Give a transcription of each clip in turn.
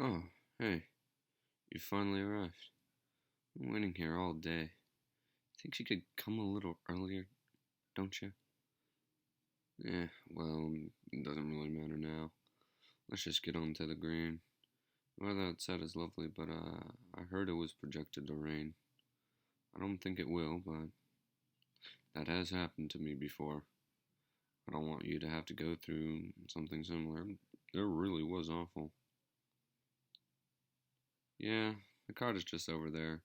Oh, hey, you finally arrived. I'm waiting here all day. Think you could come a little earlier, don't you? Well, it doesn't really matter now. Let's just get on to the green. The weather outside is lovely, but I heard it was projected to rain. I don't think it will, but that has happened to me before. I don't want you to have to go through something similar. It really was awful. Yeah, the cart is just over there.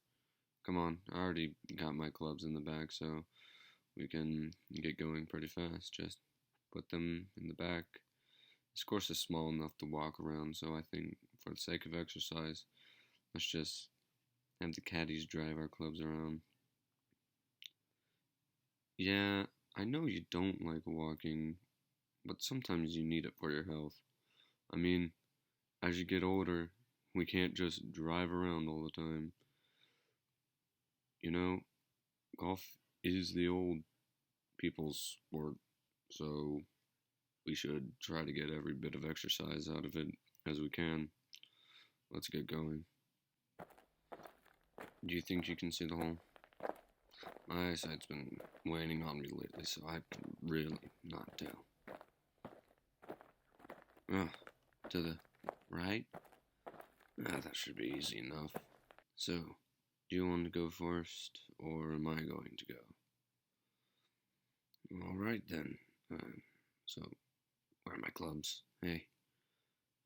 Come on, I already got my clubs in the bag, so we can get going pretty fast. Just put them in the back. This course is small enough to walk around, so I think for the sake of exercise, let's just have the caddies drive our clubs around. Yeah, I know you don't like walking, but sometimes you need it for your health. I mean, as you get older, we can't just drive around all the time. You know, golf is the old people's sport, so we should try to get every bit of exercise out of it as we can. Let's get going. Do you think you can see the hole? My eyesight's been waning on me lately, so I can really not tell. Oh, to the right? That should be easy enough. So, do you want to go first, or am I going to go? Alright then. So, where are my clubs? Hey,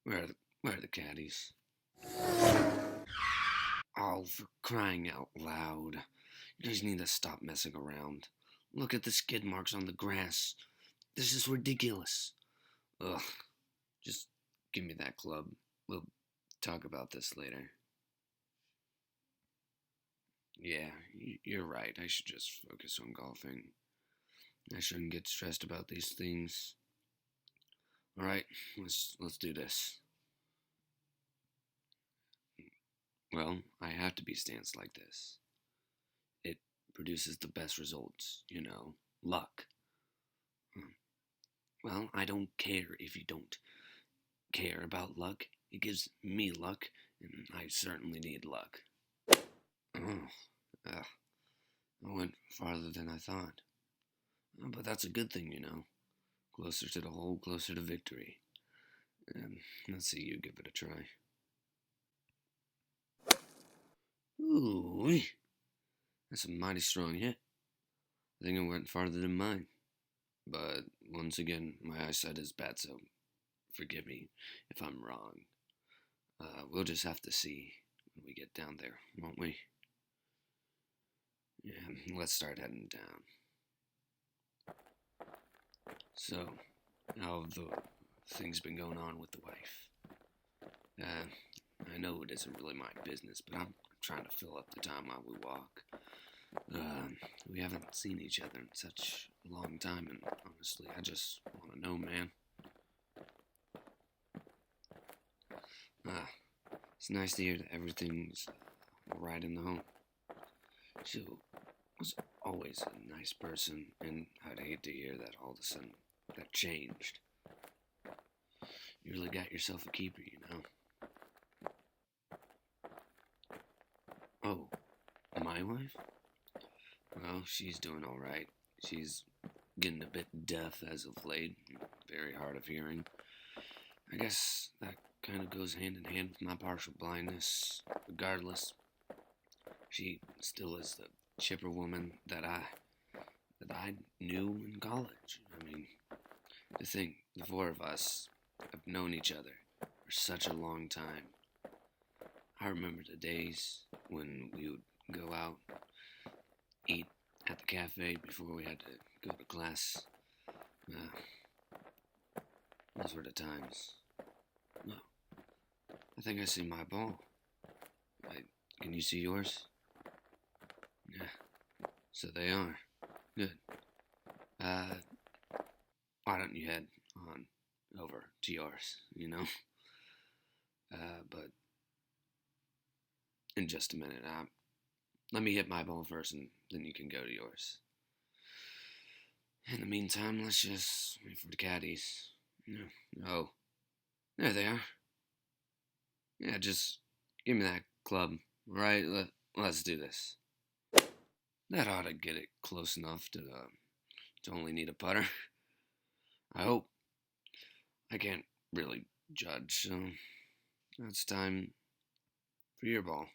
where are the caddies? Oh, for crying out loud. You guys need to stop messing around. Look at the skid marks on the grass. This is ridiculous. Ugh. Just give me that club. We'll talk about this later. Yeah, you're right. I should just focus on golfing. I shouldn't get stressed about these things. All right, let's do this. Well, I have to be stanced like this. It produces the best results, luck. Hmm. Well, I don't care if you don't care about luck. It gives me luck, and I certainly need luck. Oh, I went farther than I thought. But that's a good thing. Closer to the hole, closer to victory. Let's see you give it a try. Ooh, that's a mighty strong hit. I think it went farther than mine. But once again, my eyesight is bad, so forgive me if I'm wrong. We'll just have to see when we get down there, won't we? Yeah, let's start heading down. So, how have the things been going on with the wife? I know it isn't really my business, but I'm trying to fill up the time while we walk. We haven't seen each other in such a long time, and honestly, I just want to know, man. It's nice to hear that everything's alright in the home. She was always a nice person, and I'd hate to hear that all of a sudden that changed. You really got yourself a keeper. Oh, my wife? Well, she's doing alright. She's getting a bit deaf as of late, very hard of hearing. I guess that kind of goes hand in hand with my partial blindness. Regardless, she still is the chipper woman that I knew in college. I mean, to think the four of us have known each other for such a long time. I remember the days when we would go out, eat at the cafe before we had to go to class. Those were the times. No, I think I see my ball. Can you see yours? Yeah, so they are. Good. Uh, why don't you head on over to yours? But in just a minute, let me hit my ball first, and then you can go to yours. In the meantime, let's just wait for the caddies. Oh, there they are. Yeah, just give me that club. Right, let's do this. That ought to get it close enough to only need a putter. I hope. I can't really judge, so it's time for your ball.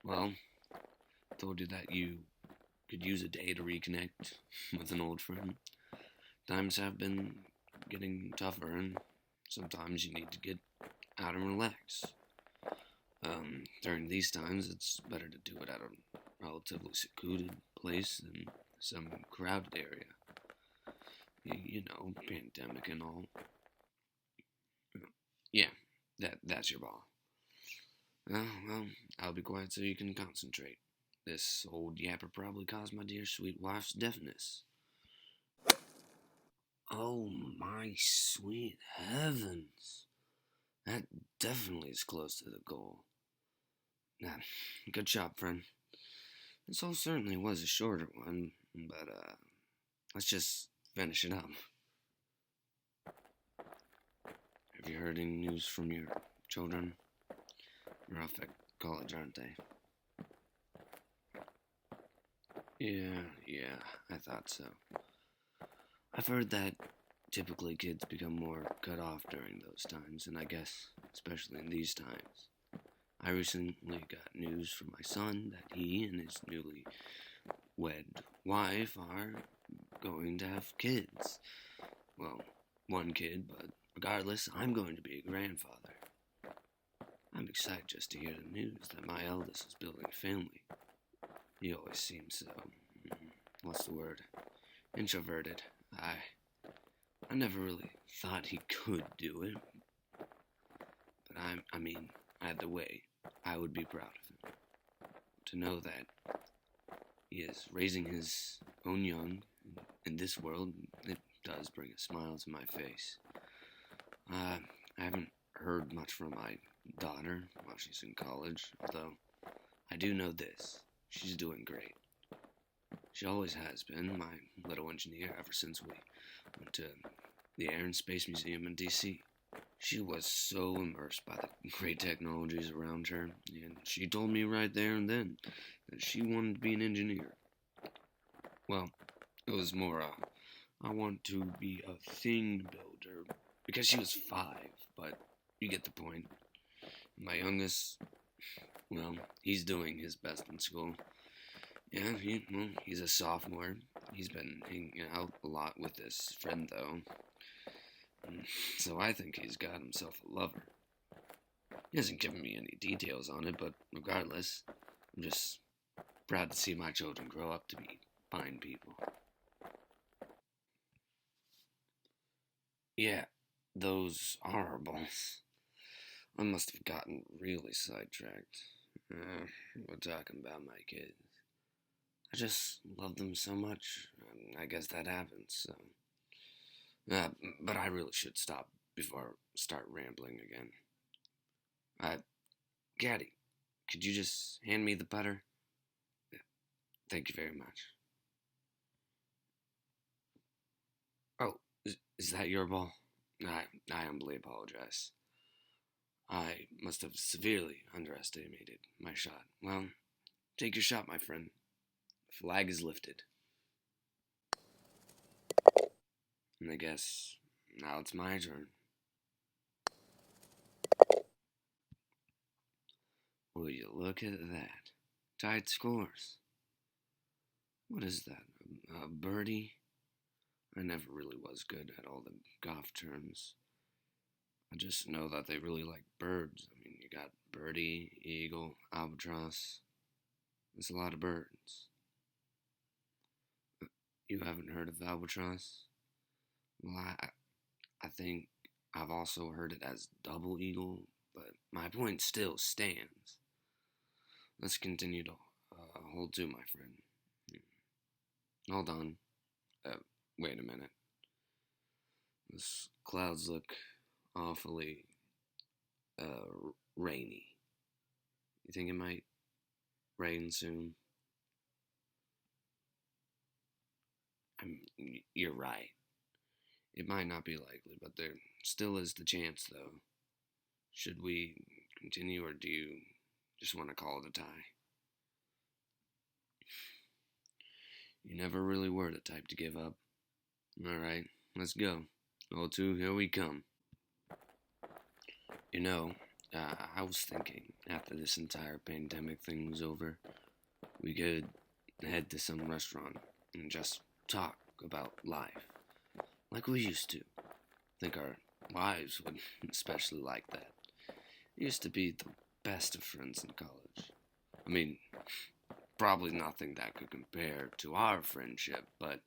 Well, told you that you could use a day to reconnect with an old friend. Times have been getting tougher, and sometimes you need to get out and relax. During these times, it's better to do it at a relatively secluded place than some crowded area. You know, pandemic and all. Yeah, that's your ball. Well, I'll be quiet so you can concentrate. This old yapper probably caused my dear sweet wife's deafness. Oh my sweet heavens. That definitely is close to the goal. Nah, good job, friend. This all certainly was a shorter one, but let's just finish it up. Have you heard any news from your children? They're off at college, aren't they? Yeah, I thought so. I've heard that typically kids become more cut off during those times, and I guess especially in these times. I recently got news from my son that he and his newly wed wife are going to have kids. Well, one kid, but regardless, I'm going to be a grandfather. I'm excited just to hear the news that my eldest is building a family. He always seems so, what's the word? Introverted. I never really thought he could do it, but I mean, either way, I would be proud of him. To know that he is raising his own young in this world, it does bring a smile to my face. I haven't heard much from my daughter while she's in college, although I do know this. She's doing great. She always has been my little engineer ever since we went to the Air and Space Museum in D.C. She was so immersed by the great technologies around her, and she told me right there and then that she wanted to be an engineer. Well, it was more I want to be a thing builder, because she was 5, but you get the point. My youngest, well, he's doing his best in school. Yeah, he's a sophomore. He's been hanging out a lot with his friend, though. So I think he's got himself a lover. He hasn't given me any details on it, but regardless, I'm just proud to see my children grow up to be fine people. Yeah, those honorables. I must have gotten really sidetracked. We're talking about my kids. I just love them so much. I guess that happens, so. But I really should stop before I start rambling again. Uh, Gaddy, could you just hand me the putter? Yeah, thank you very much. Oh, is that your ball? I humbly apologize. I must have severely underestimated my shot. Well, take your shot, my friend. Flag is lifted. And I guess now it's my turn. Will you look at that? Tied scores. What is that? A birdie? I never really was good at all the golf terms. I just know that they really like birds. I mean, you got birdie, eagle, albatross. There's a lot of birds. You haven't heard of albatross? Well, I think I've also heard it as double eagle, but my point still stands. Let's continue to hold to, my friend. Hold on. Uh, Wait a minute. Those clouds look awfully rainy. You think it might rain soon? You're right. It might not be likely, but there still is the chance, though. Should we continue, or do you just want to call it a tie? You never really were the type to give up. Alright, let's go. O2, here we come. You know, I was thinking, after this entire pandemic thing was over, we could head to some restaurant and just talk about life, like we used to. Think our wives would especially like that. We used to be the best of friends in college. I mean, probably nothing that could compare to our friendship, but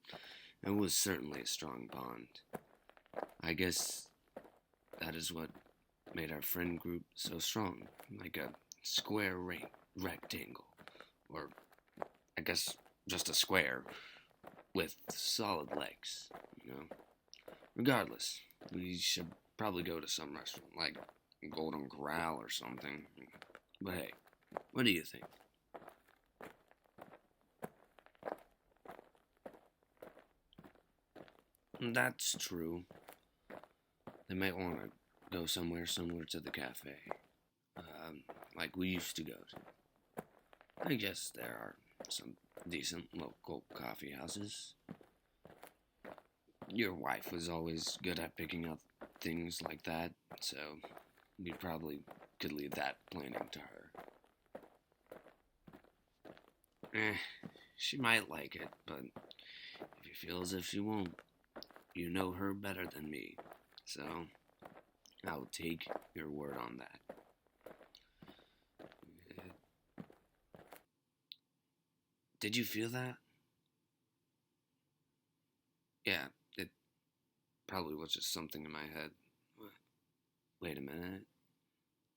it was certainly a strong bond. I guess that is what made our friend group so strong, like a square rectangle, or I guess just a square with solid legs, you know? Regardless, we should probably go to some restaurant, like Golden Corral or something. But hey, what do you think? That's true. They might want to go somewhere similar to the cafe, like we used to go to. I guess there are some decent local coffee houses. Your wife was always good at picking up things like that, so we probably could leave that planning to her. Eh, she might like it, but if you feel as if she won't, you know her better than me, so I'll take your word on that. Did you feel that? Yeah, it probably was just something in my head. Wait a minute.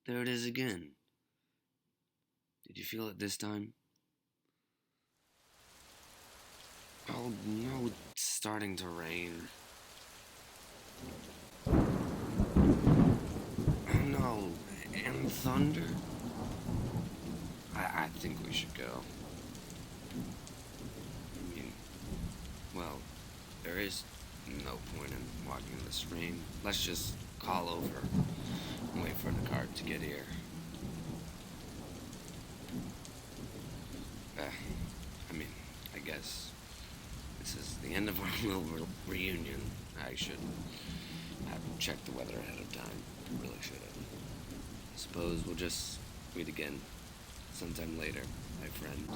There it is again. Did you feel it this time? Oh no, it's starting to rain. Oh no, and thunder? I think we should go. I mean, well, there is no point in walking in this rain. Let's just call over and wait for the cart to get here. I mean, I guess this is the end of our little reunion. I should have checked the weather ahead of time. Really should have. I suppose we'll just meet again sometime later, my friend.